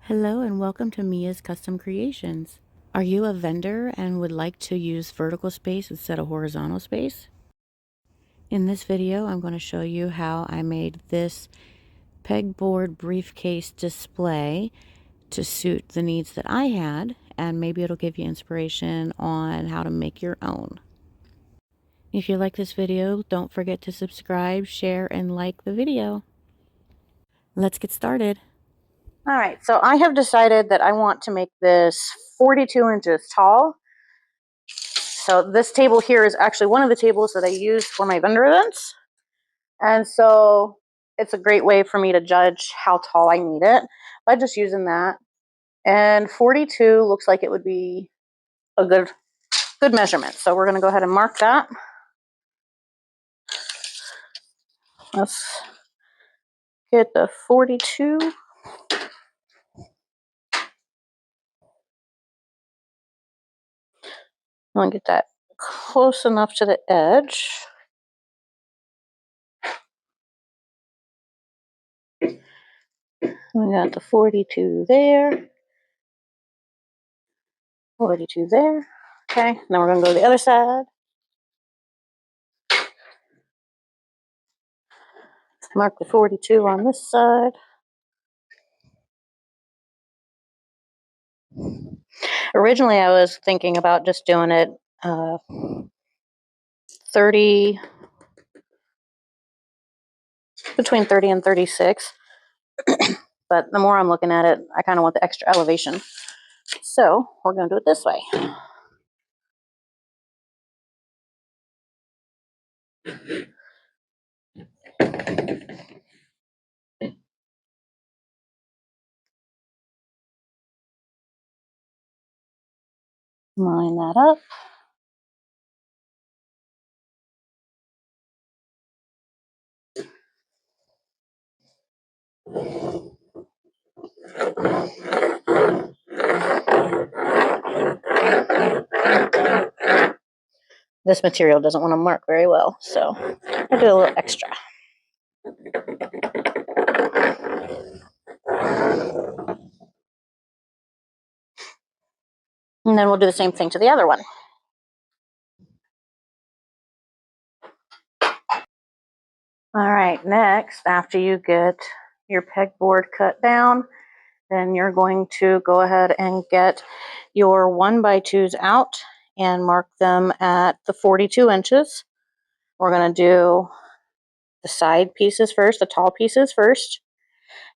Hello and welcome to Mia's Custom Creations. Are you a vendor and would like to use vertical space instead of horizontal space? In this video, I'm going to show you how I made this pegboard briefcase display to suit the needs that I had, and maybe it'll give you inspiration on how to make your own. If you like this video, don't forget to subscribe, share, and like the video. Let's get started. All right, so I have decided that I want to make this 42 inches tall. So this table here is actually one of the tables that I use for my vendor events. And so it's a great way for me to judge how tall I need it by just using that. And 42 looks like it would be a good measurement. So we're going to go ahead and mark that. Let's get the 42. I want to get that close enough to the edge. We got the 42 there. 42 there. Okay, now we're going to go to the other side. Mark the 42 on this side. Originally, I was thinking about just doing it 30, between 30 and 36. But the more I'm looking at it, I kind of want the extra elevation. So we're going to do it this way. Line that up. This material doesn't want to mark very well, so I do a little extra. And then we'll do the same thing to the other one. All right, next, after you get your pegboard cut down, then you're going to go ahead and get your 1x2s out and mark them at the 42 inches. We're going to do the side pieces first, the tall pieces first,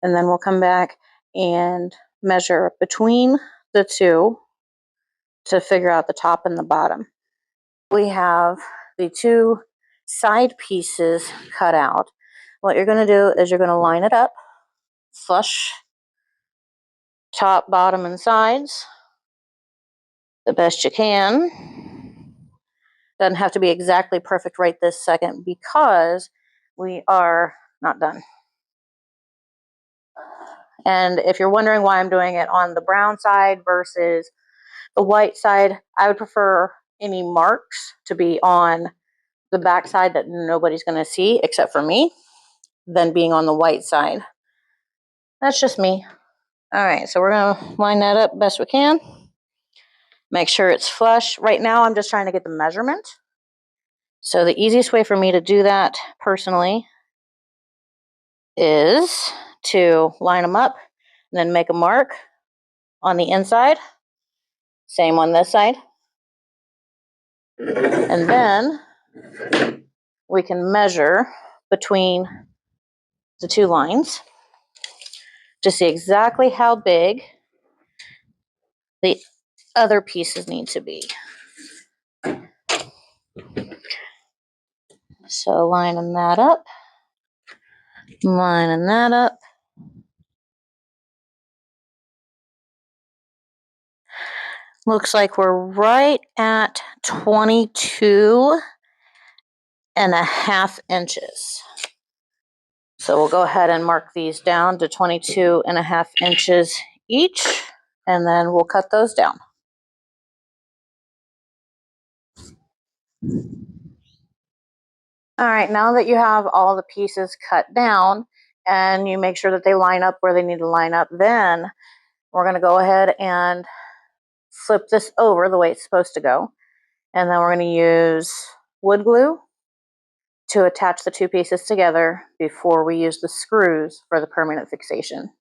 and then we'll come back and measure between the two to figure out the top and the bottom. We have the two side pieces cut out. What you're going to do is you're going to line it up, flush top, bottom, and sides the best you can. Doesn't have to be exactly perfect right this second because we are not done. And if you're wondering why I'm doing it on the brown side versus the white side, I would prefer any marks to be on the back side that nobody's going to see except for me than being on the white side. That's just me. All right, so we're going to line that up best we can. Make sure it's flush. Right now, I'm just trying to get the measurement. So the easiest way for me to do that personally is to line them up and then make a mark on the inside. Same on this side. And then we can measure between the two lines to see exactly how big the other pieces need to be. So lining that up, lining that up. Looks like we're right at 22.5 inches. So we'll go ahead and mark these down to 22.5 inches each, and then we'll cut those down. All right, now that you have all the pieces cut down and you make sure that they line up where they need to line up, then We're going to go ahead and flip this over the way it's supposed to go. And then we're going to use wood glue to attach the two pieces together before we use the screws for the permanent fixation.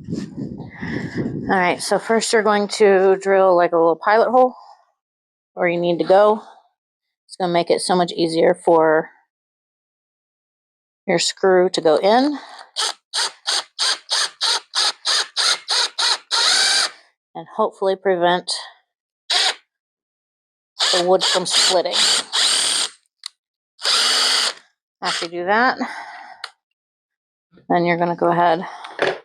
All right, so first you're going to drill like a little pilot hole where you need to go. It's going to make it so much easier for your screw to go in. And hopefully prevent the wood from splitting. After you do that, then you're going to go ahead,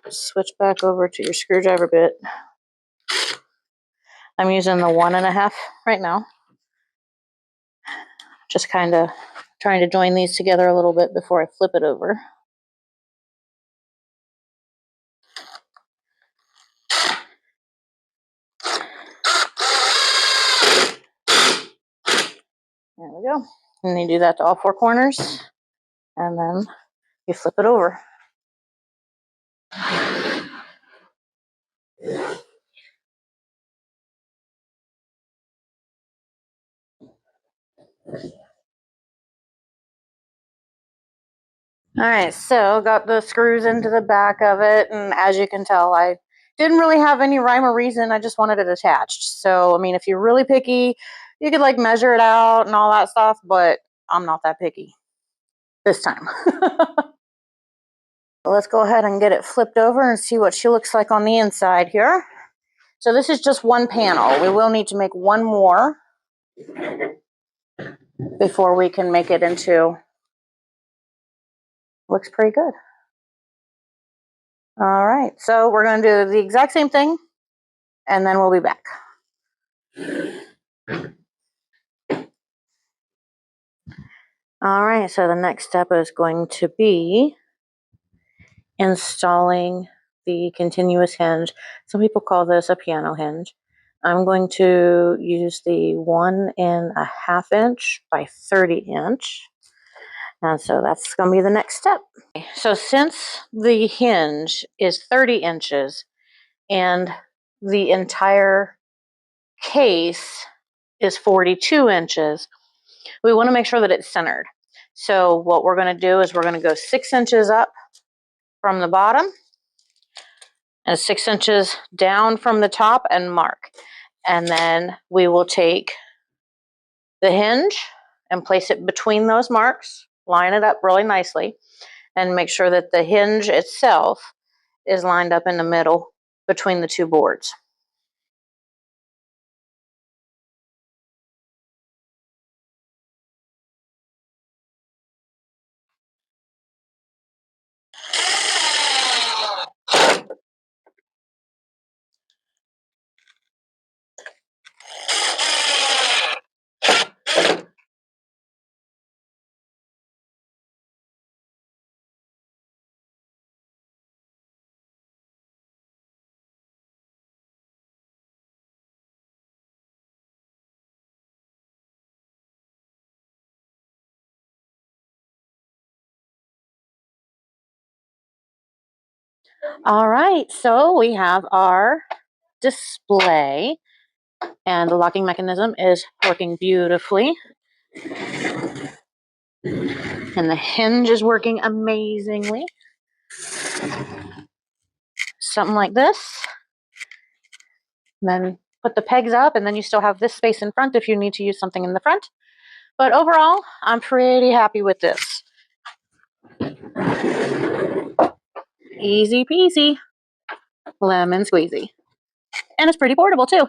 switch back over to your screwdriver bit. I'm using the 1.5 right now. Just kind of trying to join these together a little bit before I flip it over. There we go. And you do that to all 4 corners, and then you flip it over. All right, so got the screws into the back of it, and as you can tell, I didn't really have any rhyme or reason. I just wanted it attached. So, I mean, if you're really picky, you could like measure it out and all that stuff, but I'm not that picky this time. Let's go ahead and get it flipped over and see what she looks like on the inside here. So this is just one panel. We will need to make one more before we can make it into, looks pretty good. All right, so we're going to do the exact same thing, and then we'll be back. All right, so the next step is going to be installing the continuous hinge. Some people call this a piano hinge. I'm going to use the 1.5 inch by 30 inch. And so that's going to be the next step. So since the hinge is 30 inches and the entire case is 42 inches, we want to make sure that it's centered. So what we're going to do is we're going to go 6 inches up from the bottom and 6 inches down from the top and mark. And then we will take the hinge and place it between those marks, line it up really nicely, and make sure that the hinge itself is lined up in the middle between the 2 boards. All right, so we have our display, and the locking mechanism is working beautifully. And the hinge is working amazingly. Something like this. And then put the pegs up, and then you still have this space in front if you need to use something in the front. But overall, I'm pretty happy with this. Easy peasy, lemon squeezy. And it's pretty portable too.